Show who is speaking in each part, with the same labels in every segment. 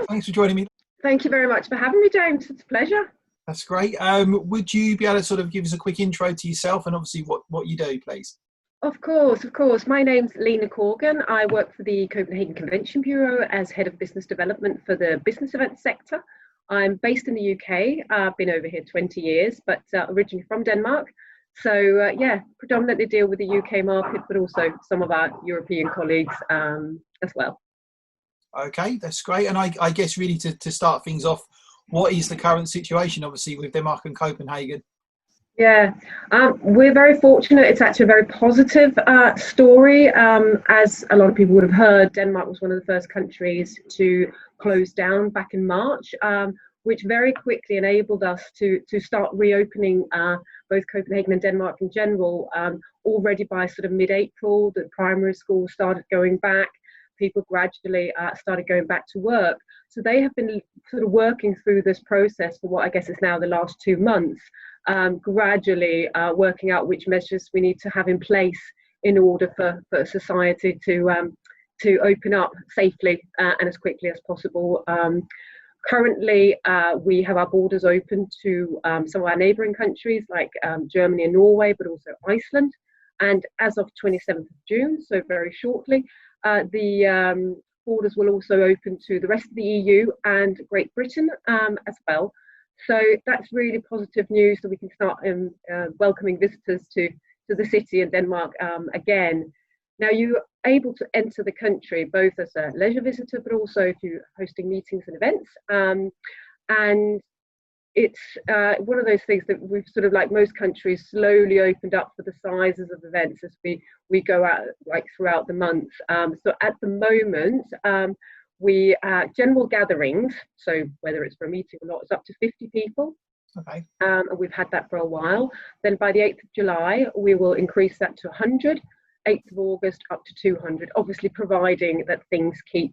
Speaker 1: Thanks for joining me.
Speaker 2: Thank you very much for having me, James. It's a pleasure.
Speaker 1: That's great. Would you be able to sort of give us a quick intro to yourself and obviously what you do, please?
Speaker 2: Of course. My name's Lene Corgan. I work for the Copenhagen Convention Bureau as Head of Business Development for the business event sector. I'm based in the UK. I've been over here 20 years, but originally from Denmark. So predominantly deal with the UK market, but also some of our European colleagues as well.
Speaker 1: Okay, that's great. And I guess really to start things off, what is the current situation, obviously, with Denmark and Copenhagen?
Speaker 2: Yeah, we're very fortunate. It's actually a very positive story. As a lot of people would have heard, Denmark was one of the first countries to close down back in March, which very quickly enabled us to start reopening both Copenhagen and Denmark in general. Already by sort of mid-April, the primary schools started going back. People gradually started going back to work. So they have been sort of working through this process for what I guess is now the last 2 months, gradually working out which measures we need to have in place in order for society to open up safely and as quickly as possible. Currently, we have our borders open to some of our neighbouring countries like Germany and Norway, but also Iceland. And as of 27th of June, so very shortly, the borders will also open to the rest of the EU and Great Britain as well. So that's really positive news that we can start welcoming visitors to the city in Denmark again. Now, you're able to enter the country both as a leisure visitor, but also if you're hosting meetings and events. And it's one of those things that we've sort of, like most countries, slowly opened up for the sizes of events as we go out like throughout the month. So at the moment, we general gatherings, so whether it's for a meeting or not, it's up to 50 people.
Speaker 1: Okay.
Speaker 2: And we've had that for a while. Then by the 8th of July, we will increase that to 100. 8th of August up to 200, obviously providing that things keep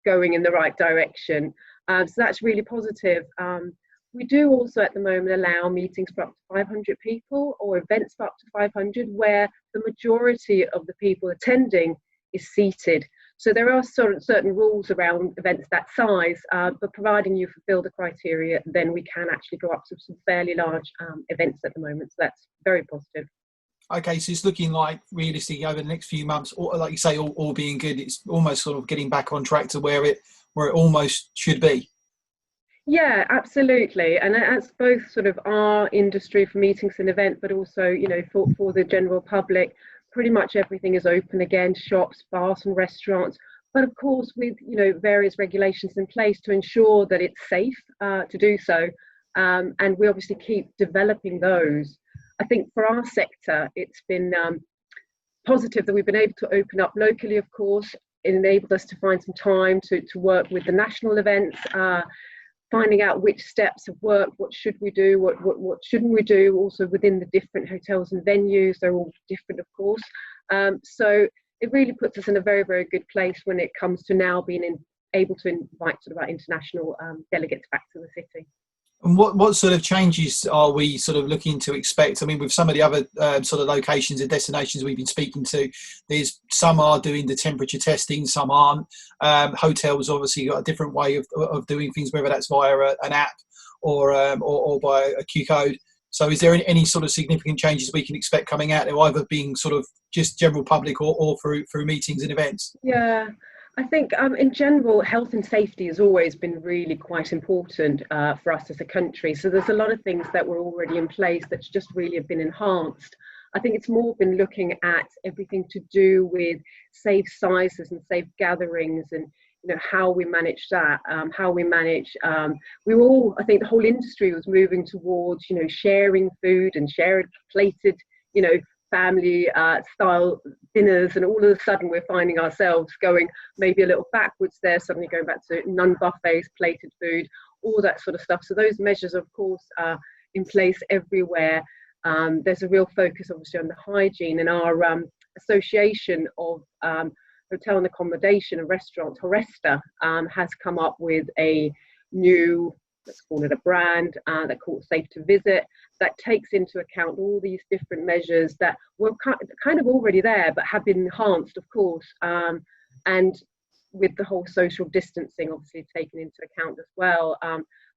Speaker 2: going in the right direction. So that's really positive. We do also at the moment allow meetings for up to 500 people or events for up to 500 where the majority of the people attending is seated. So there are certain rules around events that size, but providing you fulfill the criteria, then we can actually go up to some fairly large events at the moment. So that's very positive.
Speaker 1: Okay, so it's looking like realistically over the next few months, or like you say, all being good, it's almost sort of getting back on track to where it almost should be.
Speaker 2: Yeah, absolutely. And that's both sort of our industry for meetings and events, but also, you know, for the general public, pretty much everything is open again, shops, bars and restaurants. But of course, with, you know, various regulations in place to ensure that it's safe to do so. And we obviously keep developing those. I think for our sector, it's been positive that we've been able to open up locally, of course. It enabled us to find some time to work with the national events, finding out which steps have worked, what should we do, what shouldn't we do, also within the different hotels and venues. They're all different, of course. So it really puts us in a very, very good place when it comes to now being able to invite sort of our international delegates back to the city.
Speaker 1: And what sort of changes are we sort of looking to expect? I mean, with some of the other sort of locations and destinations we've been speaking to, there's some are doing the temperature testing, some aren't. Hotels obviously got a different way of doing things, whether that's via an app or by a Q code. So is there any sort of significant changes we can expect coming out there, either being sort of just general public or through meetings and events?
Speaker 2: Yeah. I think in general, health and safety has always been really quite important for us as a country. So there's a lot of things that were already in place that just really have been enhanced. I think it's more been looking at everything to do with safe sizes and safe gatherings and, you know, how we manage that, how we manage. We were all, I think the whole industry was moving towards, you know, sharing food and shared plated, you know, family style dinners, and all of a sudden we're finding ourselves going maybe a little backwards there, suddenly going back to non-buffets, plated food, all that sort of stuff. So those measures, of course, are in place everywhere. There's a real focus obviously on the hygiene, and our association of hotel and accommodation and restaurants, Horesta, has come up with a new let's call it a brand, that called Safe to Visit, that takes into account all these different measures that were kind of already there, but have been enhanced, of course, and with the whole social distancing obviously taken into account as well.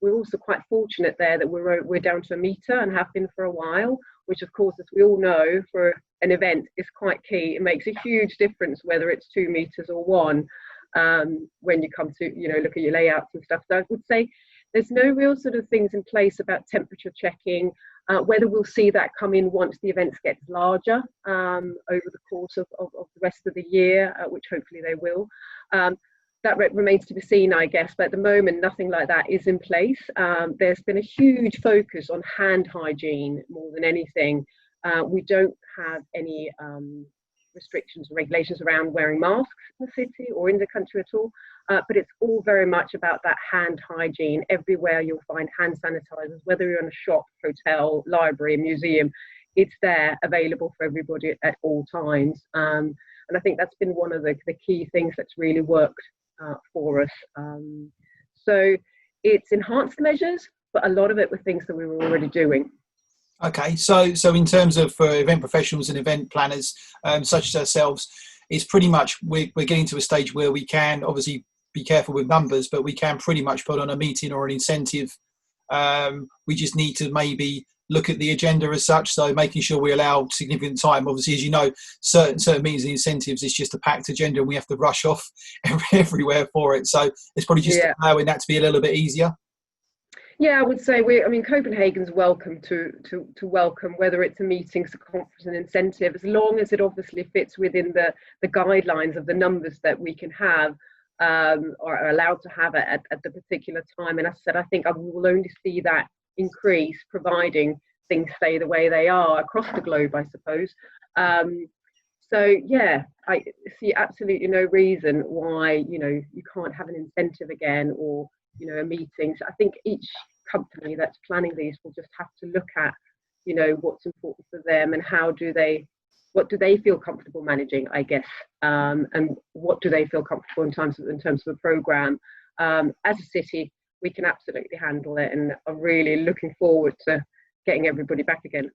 Speaker 2: We're also quite fortunate there that we're down to a metre and have been for a while, which of course, as we all know, for an event is quite key. It makes a huge difference whether it's 2 metres or 1 when you come to, look at your layouts and stuff. So I would say there's no real sort of things in place about temperature checking, whether we'll see that come in once the events get larger over the course of the rest of the year, which hopefully they will. That remains to be seen, I guess, but at the moment nothing like that is in place. There's been a huge focus on hand hygiene more than anything. We don't have any restrictions or regulations around wearing masks in the city or in the country at all, but it's all very much about that hand hygiene. Everywhere you'll find hand sanitizers, whether you're in a shop, hotel, library, museum, it's there available for everybody at all times. And I think that's been one of the key things that's really worked for us. So it's enhanced measures, but a lot of it were things that we were already doing.
Speaker 1: Okay, so in terms of event professionals and event planners such as ourselves, it's pretty much we're getting to a stage where we can obviously be careful with numbers, but we can pretty much put on a meeting or an incentive. We just need to maybe look at the agenda as such, so making sure we allow significant time. Obviously, as you know, certain meetings and incentives, it's just a packed agenda and we have to rush off everywhere for it. So it's probably just allowing that to be a little bit easier.
Speaker 2: Yeah, I would say Copenhagen's welcome to welcome, whether it's a meeting, a conference, an incentive, as long as it obviously fits within the guidelines of the numbers that we can have or are allowed to have at the particular time. And as I said, I think I will only see that increase providing things stay the way they are across the globe, I suppose. So yeah, I see absolutely no reason why you can't have an incentive again, or a meeting. So I think each company that's planning these will just have to look at what's important for them and what do they feel comfortable managing, I guess, and what do they feel comfortable in terms of a program. As a city, we can absolutely handle it, and I'm really looking forward to getting everybody back again.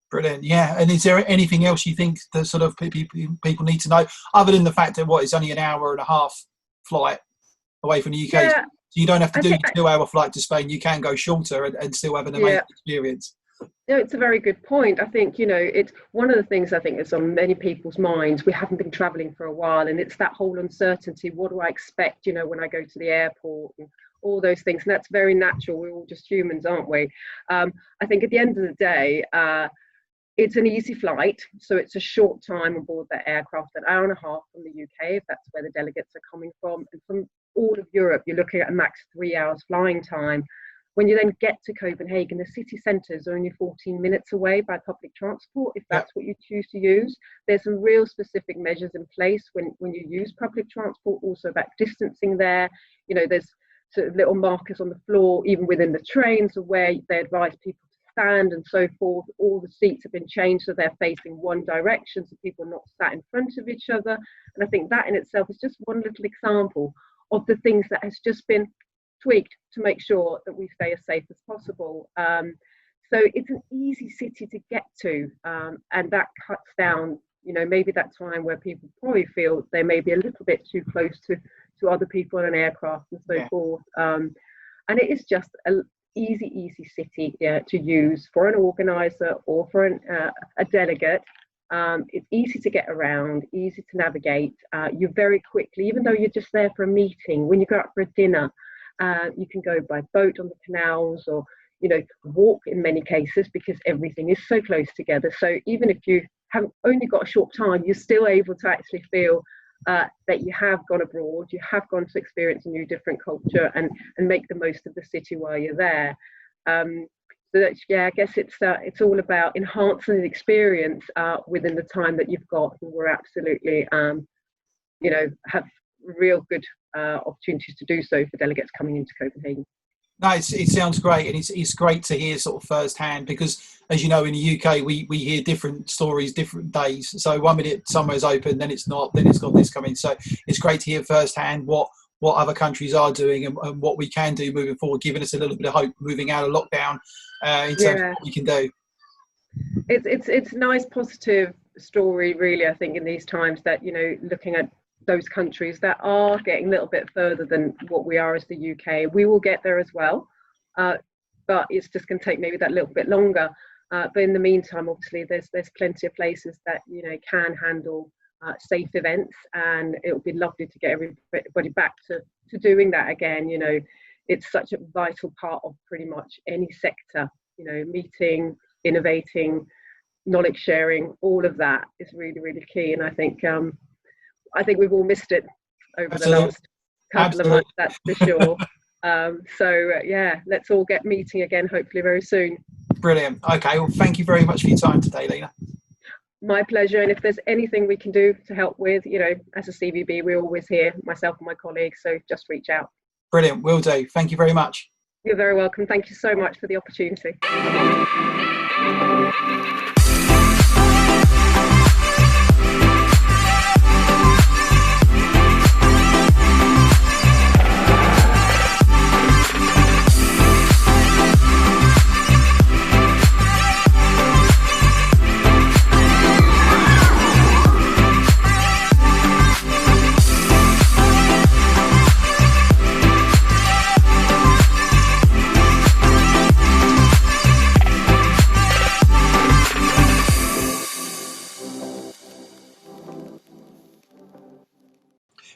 Speaker 1: Brilliant, yeah. And is there anything else you think that sort of people need to know, other than the fact that it's only an hour and a half flight away from the UK?
Speaker 2: Yeah,
Speaker 1: so you don't have to do a 2-hour flight to Spain. You can go shorter and still have an amazing experience.
Speaker 2: No, it's a very good point. I think, it's one of the things I think is on many people's minds. We haven't been traveling for a while, and it's that whole uncertainty. What do I expect, when I go to the airport, and all those things. And that's very natural. We're all just humans, aren't we? I think at the end of the day, it's an easy flight. So it's a short time on board that aircraft, an hour and a half from the UK, if that's where the delegates are coming from. And from all of Europe, you're looking at a max 3 hours flying time. When you then get to Copenhagen, the city centres are only 14 minutes away by public transport, if that's what you choose to use. There's some real specific measures in place when you use public transport, also about distancing there. There's sort of little markers on the floor, even within the trains, of where they advise people to stand and so forth. All the seats have been changed so they're facing one direction, so people are not sat in front of each other. And I think that in itself is just one little example of the things that has just been tweaked to make sure that we stay as safe as possible. So it's an easy city to get to, and that cuts down, maybe that time where people probably feel they may be a little bit too close to other people in an aircraft and so forth. And it is just an easy city to use for an organizer or for a delegate. It's easy to get around, easy to navigate. You very quickly, even though you're just there for a meeting, when you go out for a dinner, you can go by boat on the canals, or walk in many cases, because everything is so close together. So even if you have only got a short time, you're still able to actually feel that you have gone abroad, you have gone to experience a new different culture, and make the most of the city while you're there. So that's, I guess it's all about enhancing the experience within the time that you've got. And we're absolutely have real good opportunities to do so for delegates coming into Copenhagen.
Speaker 1: No, it sounds great, and it's great to hear sort of firsthand, because as you know, in the UK we hear different stories different days. So one minute somewhere's open, then it's not, then it's got this coming. So it's great to hear firsthand what what other countries are doing and what we can do moving forward, giving us a little bit of hope moving out of lockdown in terms of what we can do.
Speaker 2: It's a nice positive story, really. I think in these times that, you know, looking at those countries that are getting a little bit further than what we are as the UK, we will get there as well, but it's just going to take maybe that little bit longer. But in the meantime, obviously, there's plenty of places that, you know, can handle safe events, and it would be lovely to get everybody back to doing that again. You know, it's such a vital part of pretty much any sector. You know, meeting, innovating, knowledge sharing, all of that is really, really key. And I think we've all missed it over
Speaker 1: Absolutely.
Speaker 2: the last couple of months, that's for sure. Yeah, let's all get meeting again, hopefully very soon.
Speaker 1: Brilliant. Okay, well, thank you very much for your time today, Lene.
Speaker 2: My pleasure. And if there's anything we can do to help with, you know, as a CVB, we're always here, myself and my colleagues, so just reach out.
Speaker 1: Brilliant, will do. Thank you very much.
Speaker 2: You're very welcome. Thank you so much for the opportunity.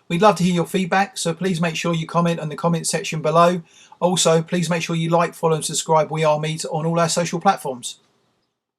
Speaker 1: We'd love to hear your feedback, so please make sure you comment in the comment section below. Also, please make sure you like, follow and subscribe We Are Meat on all our social platforms.